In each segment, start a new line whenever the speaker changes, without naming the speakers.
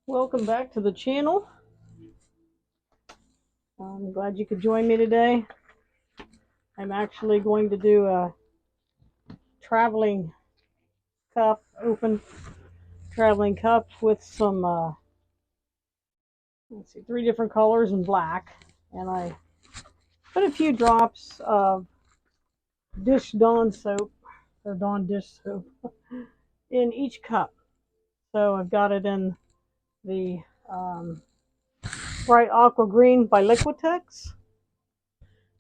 Welcome back to the channel. I'm glad you could join me today. I'm actually going to do a traveling cup, open traveling cup with some, let's see, 3 different colors in black. And I put a few drops of Dish Dawn soap, or Dawn dish soap, in each cup. So I've got it in the bright aqua green by Liquitex.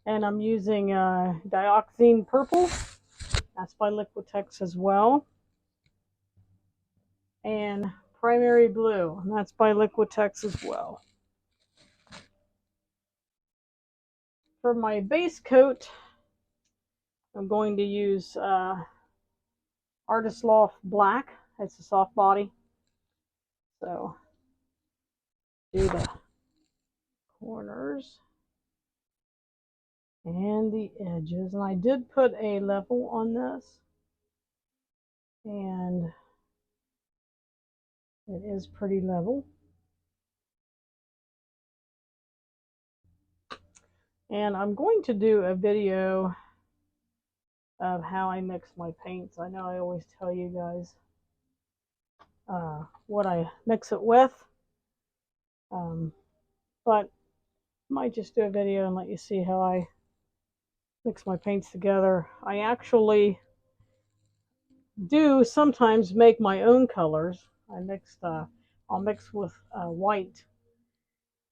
And I'm using Dioxazine purple. That's by Liquitex as well. And Primary Blue, and that's by Liquitex as well. For my base coat, I'm going to use Artist Loft Black. It's a soft body. So, do the corners and the edges. And I did put a level on this. And it is pretty level. And I'm going to do a video of how I mix my paints. I know I always tell you guys what I mix it with. But I might just do a video and let you see how I mix my paints together. I actually do sometimes make my own colors. I'll mix with white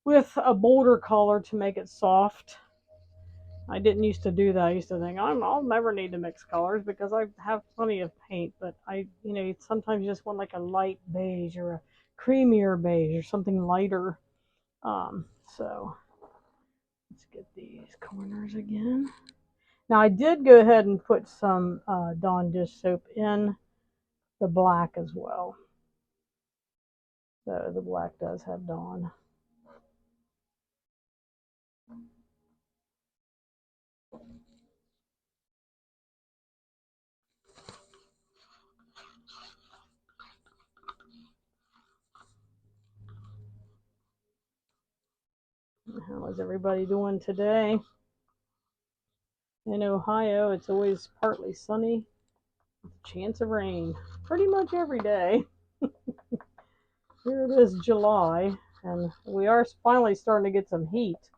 with a bolder color to make it soft. I didn't used to do that. I used to think I'll never need to mix colors because I have plenty of paint. But sometimes you just want like a light beige or a creamier beige or something lighter. So let's get these corners again. Now I did go ahead and put some Dawn dish soap in the black as well. So the black does have Dawn. How is everybody doing today? In Ohio, it's always partly sunny with a chance of rain pretty much every day. Here it is July, and we are finally starting to get some heat.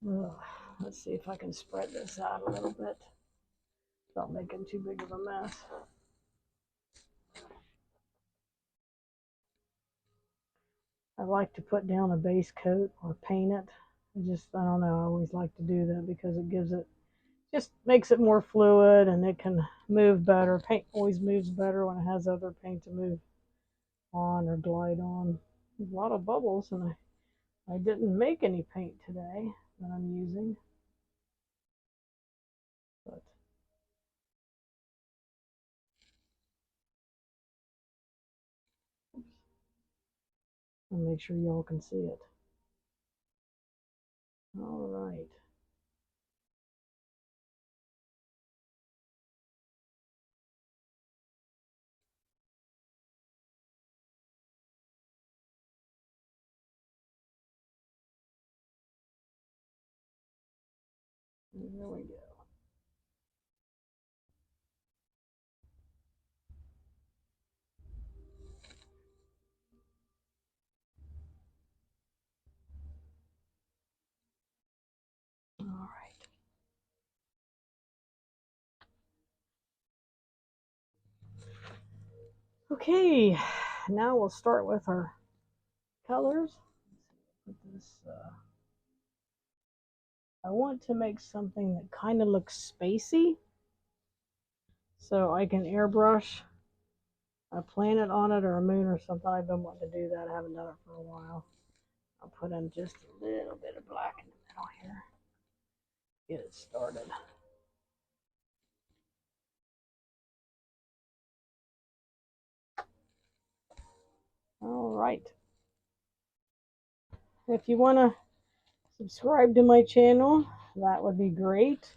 Let's see if I can spread this out a little bit without making too big of a mess. I like to put down a base coat or paint it. I don't know, I always like to do that because it just makes it more fluid and it can move better. Paint always moves better when it has other paint to move on or glide on. There's a lot of bubbles, and I didn't make any paint today that I'm using. But I'll make sure y'all can see it. All right. There we go. All right. Okay, now we'll start with our colors. Put this. I want to make something that kind of looks spacey, so I can airbrush a planet on it or a moon or something. I've been wanting to do that. I haven't done it for a while. I'll put in just a little bit of black in the middle here. Get it started. All right. If you want to subscribe to my channel, that would be great.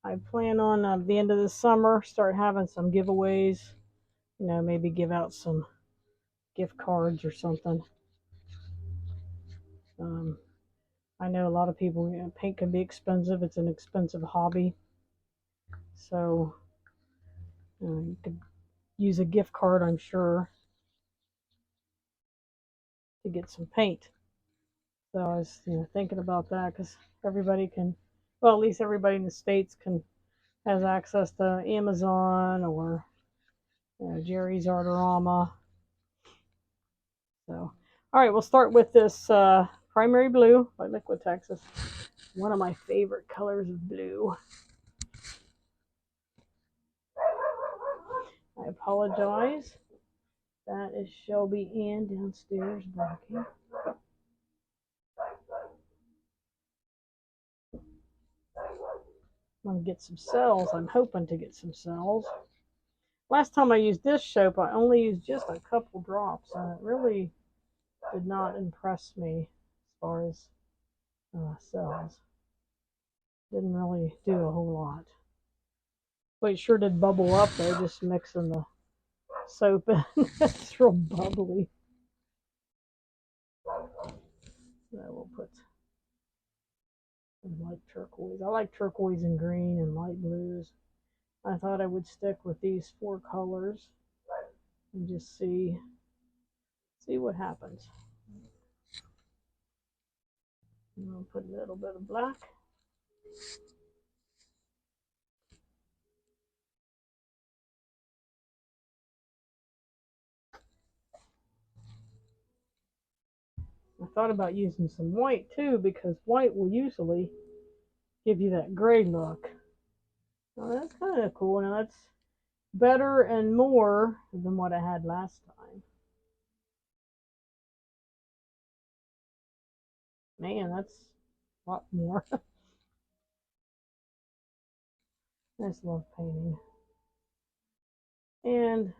I plan on the end of the summer start having some giveaways. Maybe give out some gift cards or something. I know a lot of people, paint can be expensive. It's an expensive hobby. So you could use a gift card, I'm sure, to get some paint. So I was, thinking about that because everybody can, well, at least everybody in the States has access to Amazon or Jerry's Artorama. So, all right, we'll start with this Primary Blue by Liquitex. It's one of my favorite colors of blue. I apologize. That is Shelby Ann downstairs barking. I'm going to get some cells. I'm hoping to get some cells. Last time I used this soap, I only used just a couple drops, and it really did not impress me as far as cells. Didn't really do a whole lot. But it sure did bubble up though, just mixing the soap in. It's real bubbly. So we'll put light turquoise. I like turquoise and green and light blues. I thought I would stick with these 4 colors and just see what happens. And I'll put a little bit of black. I thought about using some white too, because white will usually give you that gray look. Now that's kind of cool. Now that's better and more than what I had last time. Man, that's a lot more. I just love painting. And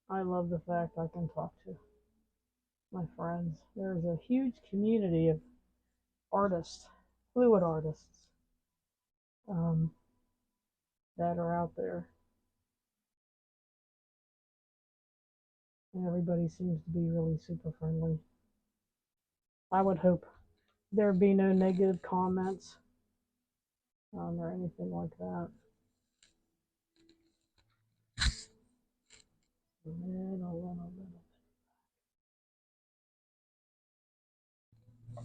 I love the fact I can talk to my friends. There's a huge community of artists, fluid artists, that are out there. And everybody seems to be really super friendly. I would hope there'd be no negative comments or anything like that. Little bit. I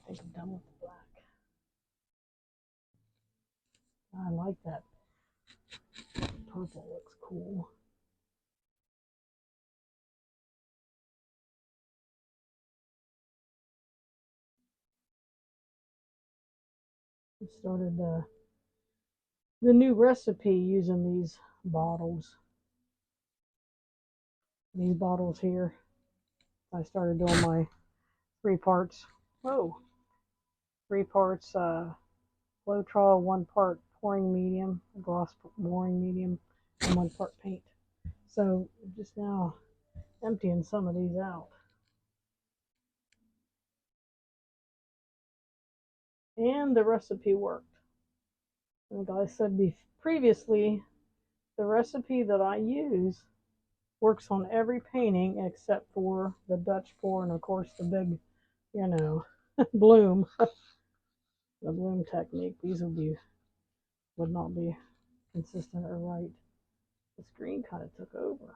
think I'm done with the black. I like that. Purple looks cool. I started the new recipe using these bottles. These bottles here. I started doing my 3 parts. Whoa. 3 parts Floetrol, 1 part pouring medium, gloss pouring medium, and 1 part paint. So just now emptying some of these out. And the recipe worked. Like I said previously, the recipe that I use works on every painting except for the Dutch pour and of course the big, bloom. The bloom technique. These would not be consistent or right. This green kind of took over.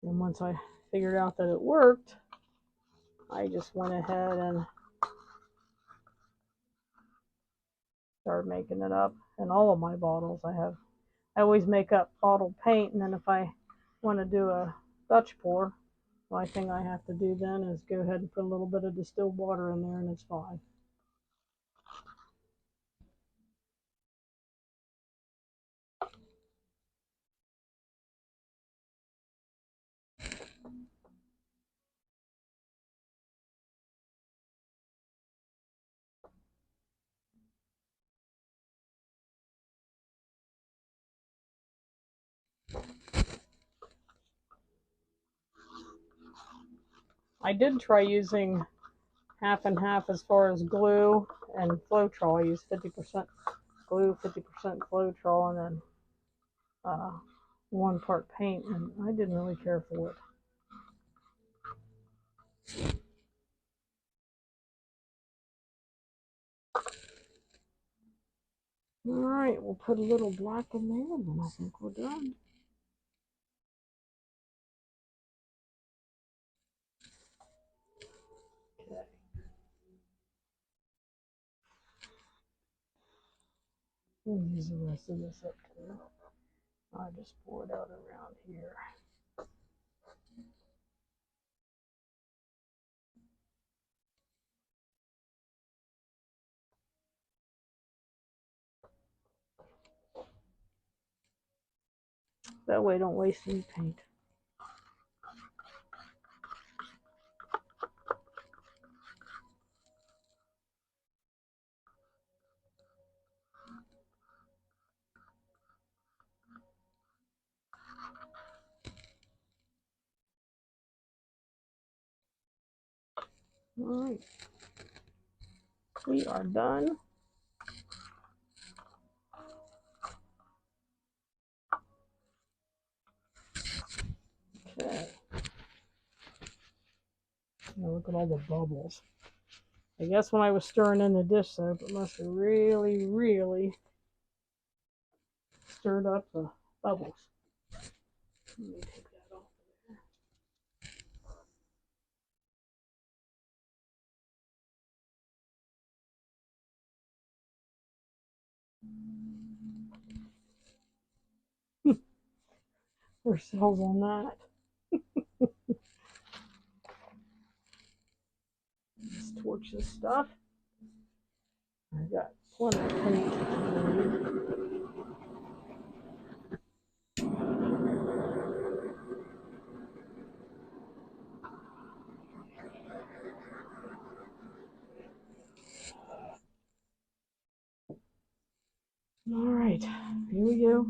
And once I figured out that it worked, I just went ahead and started making it up in all of my bottles. I always make up bottled paint, and then if I want to do a Dutch pour, the only thing I have to do then is go ahead and put a little bit of distilled water in there and it's fine. I did try using half and half as far as glue and Floetrol. I used 50% glue, 50% Floetrol, and then 1 part paint, and I didn't really care for it. Alright, we'll put a little black in there, and then I think we're done. Okay. We'll use the rest of this up too. I just pour it out around here. That way I don't waste any paint. Alright. We are done. Okay. Now look at all the bubbles. I guess when I was stirring in the dish soap, it must have really, really stirred up the bubbles. Let me take that off of there. There's cells on that. Let's torch this stuff. I got plenty of paint. Alright, here we go.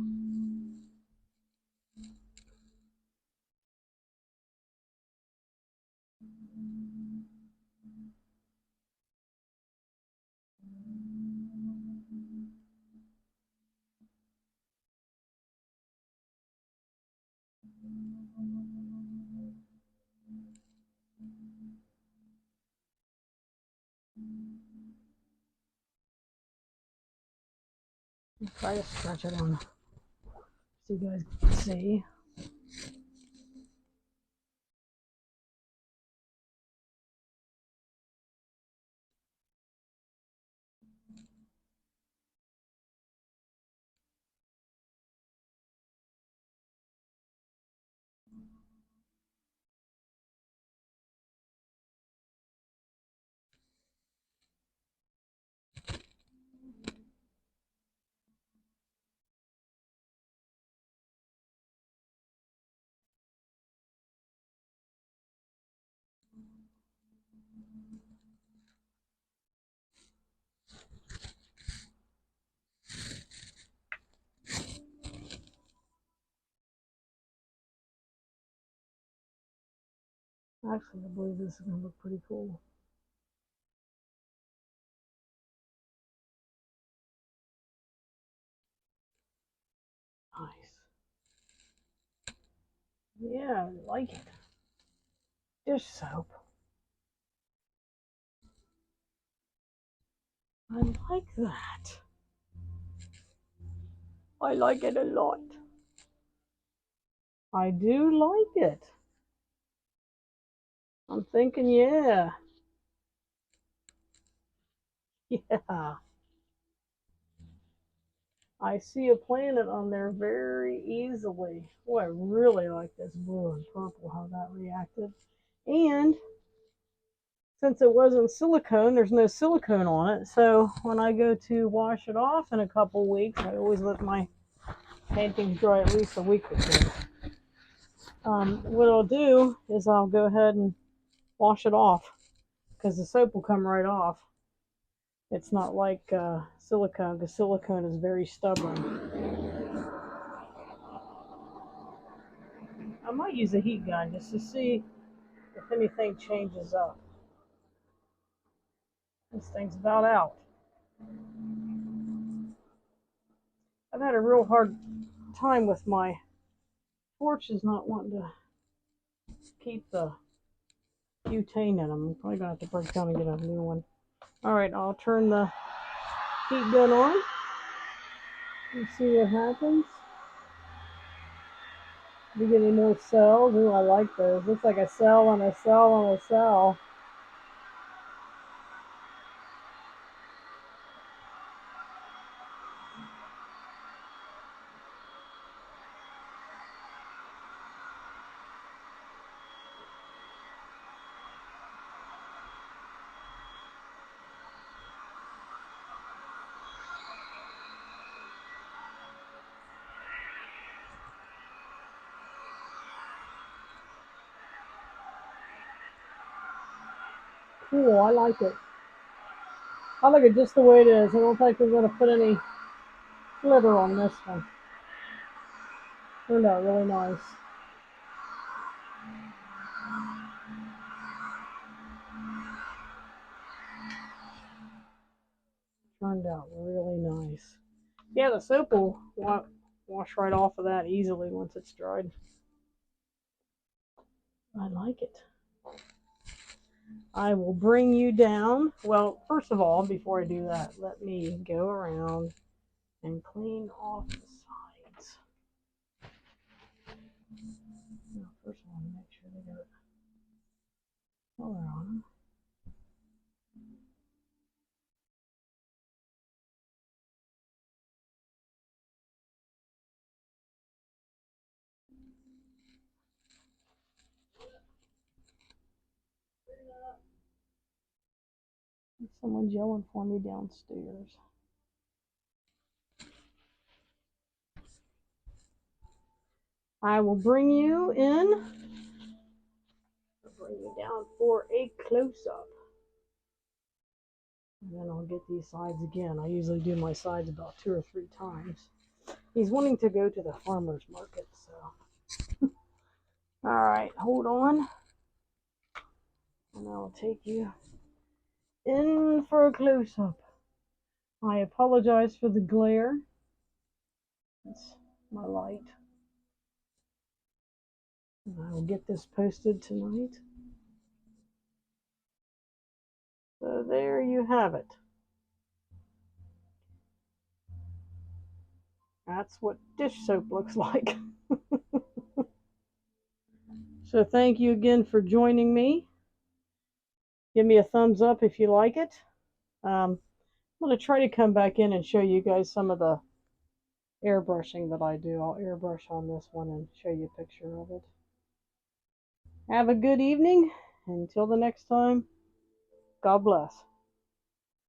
I'll try to stretch it on so you guys can see. Actually, I believe this is going to look pretty cool. Nice. Yeah, I like it. Dish soap. I like that. I like it a lot. I do like it. I'm thinking, yeah. Yeah. I see a planet on there very easily. Oh, I really like this blue and purple, how that reacted. And since it wasn't silicone, there's no silicone on it. So when I go to wash it off in a couple weeks, I always let my paintings dry at least a week or two. What I'll do is I'll go ahead and wash it off because the soap will come right off. It's not like silicone, because silicone is very stubborn. I might use a heat gun just to see if anything changes up. This thing's about out. I've had a real hard time with my torches not wanting to keep the butane in them. I'm probably going to have to break down and get a new one. Alright, I'll turn the heat gun on and see what happens. Do you get any more cells? Ooh, I like those. Looks like a cell and a cell and a cell. Cool, I like it. I like it just the way it is. I don't think we're going to put any glitter on this one. Turned out really nice. Turned out really nice. Yeah, the soap will wash right off of that easily once it's dried. I like it. I will bring you down. Well, first of all, before I do that, let me go around and clean off the sides. Now, first I want to make sure they got color on them. Someone's yelling for me downstairs. I will bring you in. I'll bring you down for a close-up. And then I'll get these sides again. I usually do my sides about 2 or 3 times. He's wanting to go to the farmer's market, so. Alright, hold on. And I'll take you in for a close-up. I apologize for the glare. It's my light. And I will get this posted tonight. So there you have it. That's what dish soap looks like. So thank you again for joining me. Give me a thumbs up if you like it. I'm going to try to come back in and show you guys some of the airbrushing that I do. I'll airbrush on this one and show you a picture of it. Have a good evening. Until the next time, God bless.